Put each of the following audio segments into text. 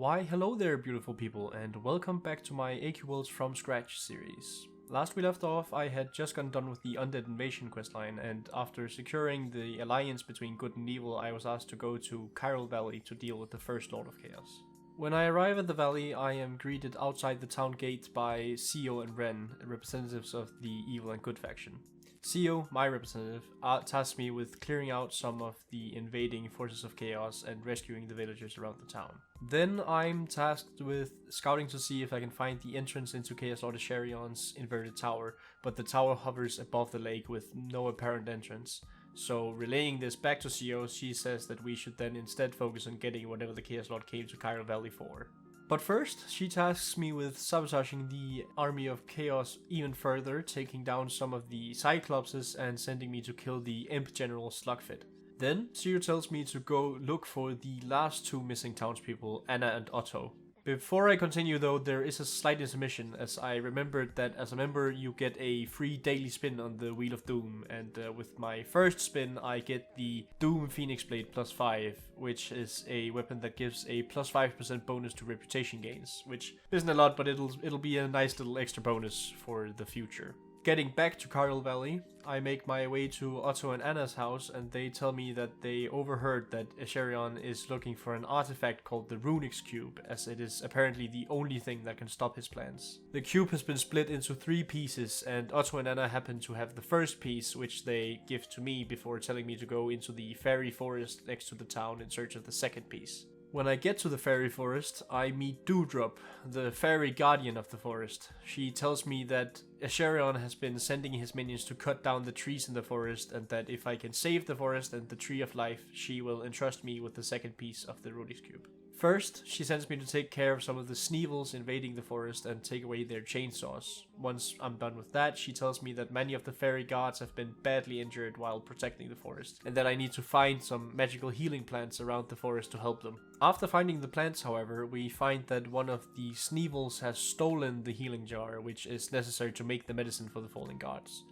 Why hello there beautiful people and welcome back to my AQWs from scratch series. Last we left off I had just gotten done with the Undead Invasion questline, and after securing the alliance between good and evil I was asked to go to Chiral Valley to deal with the first Lord of Chaos. When I arrive at the valley I am greeted outside the town gate by Sio and Ren, representatives of the evil and good faction. Sio, my representative, tasked me with clearing out some of the invading forces of chaos and rescuing the villagers around the town. Then I'm tasked with scouting to see if I can find the entrance into Chaos Lord Escherion's inverted tower, but the tower hovers above the lake with no apparent entrance. So relaying this back to Sio, she says that we should then instead focus on getting whatever the Chaos Lord came to Chiral Valley for. But first, she tasks me with sabotaging the army of chaos even further, taking down some of the Cyclopses and sending me to kill the Imp General Slugfit. Then, Sio tells me to go look for the last two missing townspeople, Anna and Otto. Before I continue though, there is a slight intermission, as I remembered that as a member you get a free daily spin on the Wheel of Doom, and with my first spin I get the Doom Phoenix Blade +5, which is a weapon that gives a +5% bonus to reputation gains, which isn't a lot, but it'll be a nice little extra bonus for the future. Getting back to Chiral Valley, I make my way to Otto and Anna's house, and they tell me that they overheard that Escherion is looking for an artifact called the Runix Cube, as it is apparently the only thing that can stop his plans. The cube has been split into 3 pieces, and Otto and Anna happen to have the first piece, which they give to me before telling me to go into the fairy forest next to the town in search of the second piece. When I get to the fairy forest, I meet Dewdrop, the fairy guardian of the forest. She tells me that Escherion has been sending his minions to cut down the trees in the forest, and that if I can save the forest and the Tree of Life, she will entrust me with the second piece of the Runix Cube. First, she sends me to take care of some of the Sneevils invading the forest and take away their chainsaws. Once I'm done with that, she tells me that many of the fairy guards have been badly injured while protecting the forest, and that I need to find some magical healing plants around the forest to help them. After finding the plants, however, we find that one of the Sneevils has stolen the healing jar, which is necessary to make the medicine for the fallen guards.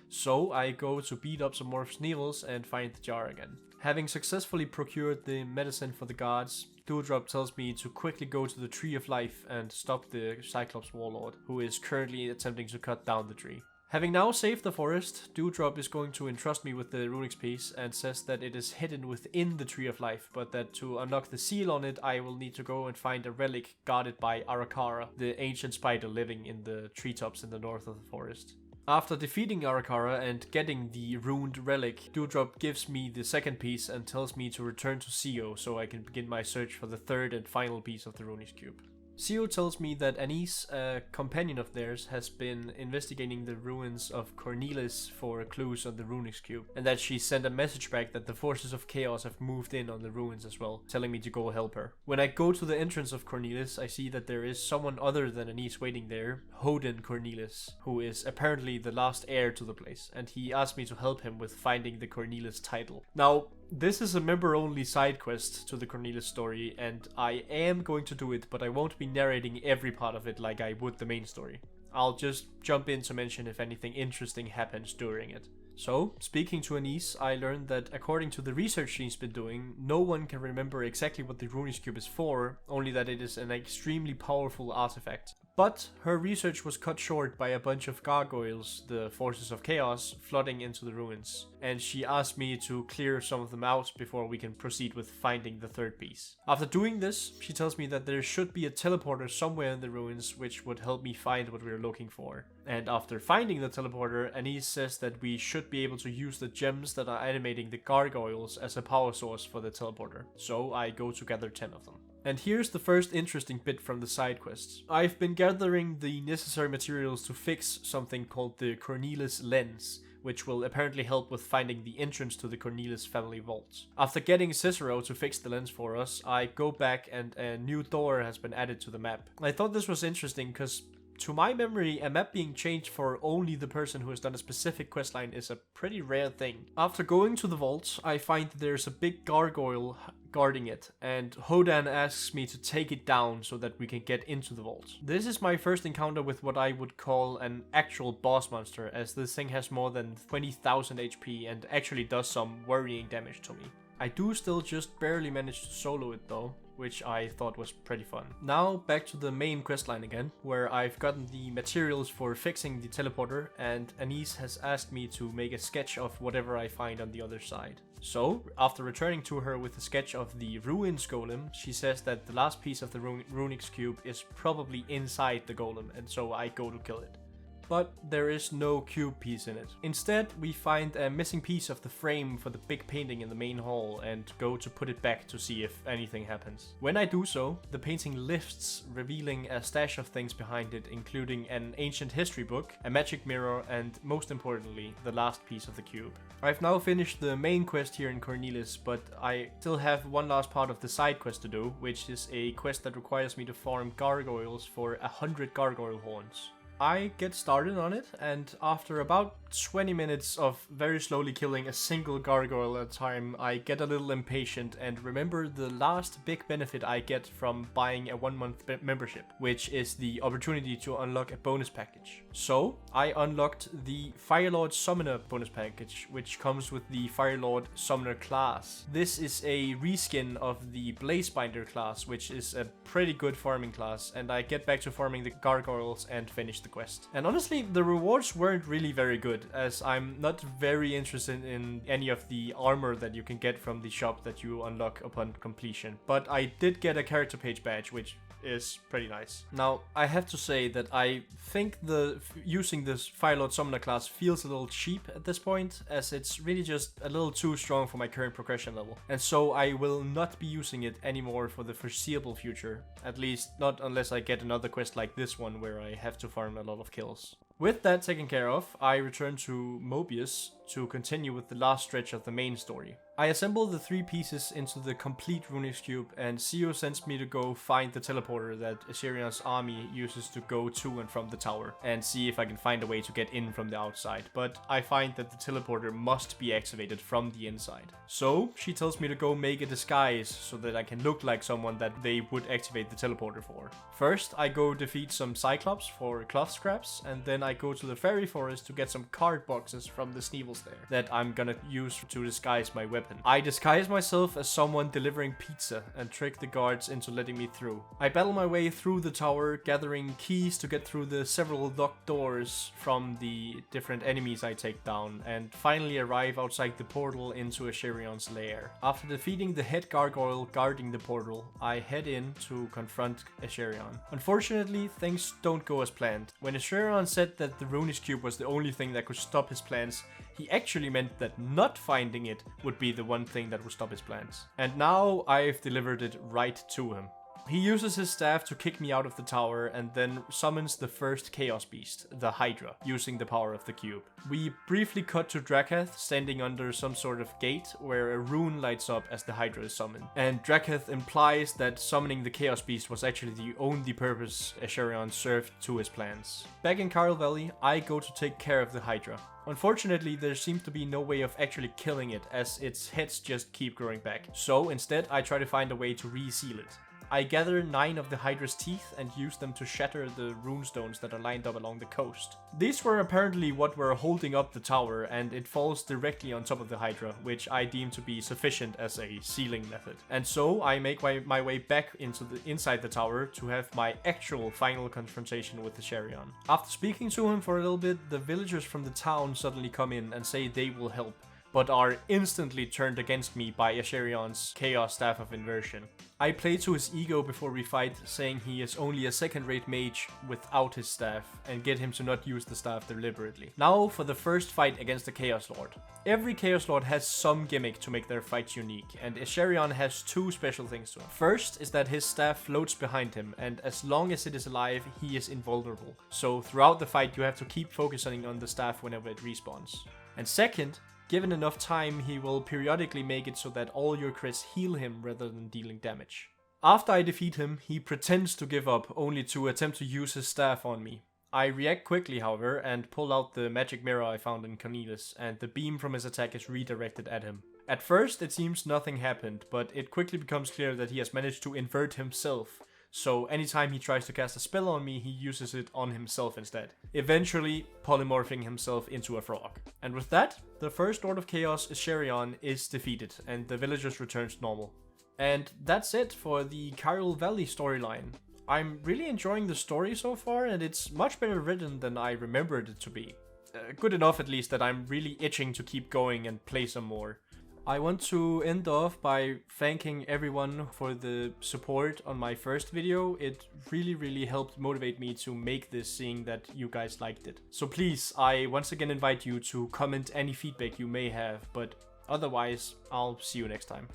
So I go to beat up some more Sneevils and find the jar again. Having successfully procured the medicine for the guards, Dewdrop tells me to quickly go to the Tree of Life and stop the Cyclops warlord, who is currently attempting to cut down the tree. Having now saved the forest, Dewdrop is going to entrust me with the Runix piece and says that it is hidden within the Tree of Life, but that to unlock the seal on it I will need to go and find a relic guarded by Arakara, the ancient spider living in the treetops in the north of the forest. After defeating Arakara and getting the ruined relic, Dewdrop gives me the second piece and tells me to return to Sio so I can begin my search for the third and final piece of the Runix Cube. Sio tells me that Anise, a companion of theirs, has been investigating the ruins of Cornelus for clues on the Runix Cube, and that she sent a message back that the forces of chaos have moved in on the ruins as well, telling me to go help her. When I go to the entrance of Cornelus, I see that there is someone other than Anise waiting there, Hoden Cornelus, who is apparently the last heir to the place, and he asked me to help him with finding the Cornelus title. Now, this is a member-only side quest to the Cornelus story, and I am going to do it, but I won't be narrating every part of it like I would the main story. I'll just jump in to mention if anything interesting happens during it. So, speaking to Anise, I learned that according to the research she's been doing, no one can remember exactly what the Runix Cube is for, only that it is an extremely powerful artifact. But her research was cut short by a bunch of gargoyles, the forces of chaos, flooding into the ruins, and she asked me to clear some of them out before we can proceed with finding the third piece. After doing this, she tells me that there should be a teleporter somewhere in the ruins which would help me find what we're looking for. And after finding the teleporter, Anise says that we should be able to use the gems that are animating the gargoyles as a power source for the teleporter. So I go to gather 10 of them. And here's the first interesting bit from the side quests. I've been gathering the necessary materials to fix something called the Cornelus lens, which will apparently help with finding the entrance to the Cornelus family vault. After getting Cicero to fix the lens for us, I go back and a new door has been added to the map. I thought this was interesting because, to my memory, a map being changed for only the person who has done a specific questline is a pretty rare thing. After going to the vault, I find that there's a big gargoyle guarding it, and Hodan asks me to take it down so that we can get into the vault. This is my first encounter with what I would call an actual boss monster, as this thing has more than 20,000 HP and actually does some worrying damage to me. I do still just barely manage to solo it though, which I thought was pretty fun. Now back to the main questline again, where I've gotten the materials for fixing the teleporter, and Anise has asked me to make a sketch of whatever I find on the other side. So, after returning to her with a sketch of the ruins golem, she says that the last piece of the Runix cube is probably inside the golem, and so I go to kill it. But there is no cube piece in it. Instead, we find a missing piece of the frame for the big painting in the main hall and go to put it back to see if anything happens. When I do so, the painting lifts, revealing a stash of things behind it, including an ancient history book, a magic mirror, and most importantly, the last piece of the cube. I've now finished the main quest here in Cornelus, but I still have one last part of the side quest to do, which is a quest that requires me to farm gargoyles for 100 gargoyle horns. I get started on it, and after about 20 minutes of very slowly killing a single gargoyle at a time, I get a little impatient and remember the last big benefit I get from buying a 1-month membership, which is the opportunity to unlock a bonus package. So I unlocked the Firelord Summoner bonus package, which comes with the Firelord Summoner class. This is a reskin of the Blazebinder class, which is a pretty good farming class, and I get back to farming the gargoyles and finish the quest. And honestly, the rewards weren't really very good, as I'm not very interested in any of the armor that you can get from the shop that you unlock upon completion. But I did get a character page badge, which is pretty nice. Now, I have to say that I think using this Firelord Summoner class feels a little cheap at this point, as it's really just a little too strong for my current progression level. And so I will not be using it anymore for the foreseeable future, at least not unless I get another quest like this one where I have to farm a lot of kills. With that taken care of, I return to Mobius to continue with the last stretch of the main story. I assemble the 3 pieces into the complete Runix cube, and Sio sends me to go find the teleporter that Escherion's army uses to go to and from the tower, and see if I can find a way to get in from the outside, but I find that the teleporter must be activated from the inside. So she tells me to go make a disguise so that I can look like someone that they would activate the teleporter for. First, I go defeat some Cyclops for cloth scraps, and then I go to the fairy forest to get some card boxes from the Sneevils there that I'm gonna use to disguise my weapon. I disguise myself as someone delivering pizza and trick the guards into letting me through. I battle my way through the tower, gathering keys to get through the several locked doors from the different enemies I take down, and finally arrive outside the portal into Escherion's lair. After defeating the head gargoyle guarding the portal, I head in to confront Escherion. Unfortunately, things don't go as planned. When Escherion said that the Runix cube was the only thing that could stop his plans, he actually meant that not finding it would be the one thing that would stop his plans. And now I've delivered it right to him. He uses his staff to kick me out of the tower and then summons the first Chaos Beast, the Hydra, using the power of the cube. We briefly cut to Draketh standing under some sort of gate where a rune lights up as the Hydra is summoned. And Draketh implies that summoning the Chaos Beast was actually the only purpose Escherion served to his plans. Back in Chiral Valley, I go to take care of the Hydra. Unfortunately, there seems to be no way of actually killing it, as its heads just keep growing back. So instead, I try to find a way to reseal it. I gather 9 of the Hydra's teeth and use them to shatter the runestones that are lined up along the coast. These were apparently what were holding up the tower, and it falls directly on top of the Hydra, which I deem to be sufficient as a sealing method. And so I make my way back inside the tower to have my actual final confrontation with Escherion. After speaking to him for a little bit, the villagers from the town suddenly come in and say they will help, but are instantly turned against me by Escherion's Chaos Staff of Inversion. I play to his ego before we fight, saying he is only a second-rate mage without his staff, and get him to not use the staff deliberately. Now for the first fight against the Chaos Lord. Every Chaos Lord has some gimmick to make their fights unique, and Escherion has 2 special things to him. First is that his staff floats behind him, and as long as it is alive, he is invulnerable. So throughout the fight you have to keep focusing on the staff whenever it respawns. And second, given enough time, he will periodically make it so that all your crits heal him rather than dealing damage. After I defeat him, he pretends to give up, only to attempt to use his staff on me. I react quickly, however, and pull out the magic mirror I found in Cornelus, and the beam from his attack is redirected at him. At first, it seems nothing happened, but it quickly becomes clear that he has managed to invert himself, so anytime he tries to cast a spell on me, he uses it on himself instead, eventually polymorphing himself into a frog. And with that, the first Lord of Chaos, Escherion, is defeated, and the villagers return to normal. And that's it for the Chiral Valley storyline. I'm really enjoying the story so far, and it's much better written than I remembered it to be. Good enough at least that I'm really itching to keep going and play some more. I want to end off by thanking everyone for the support on my first video. It really helped motivate me to make this, seeing that you guys liked it. So please, I once again invite you to comment any feedback you may have, but otherwise, I'll see you next time.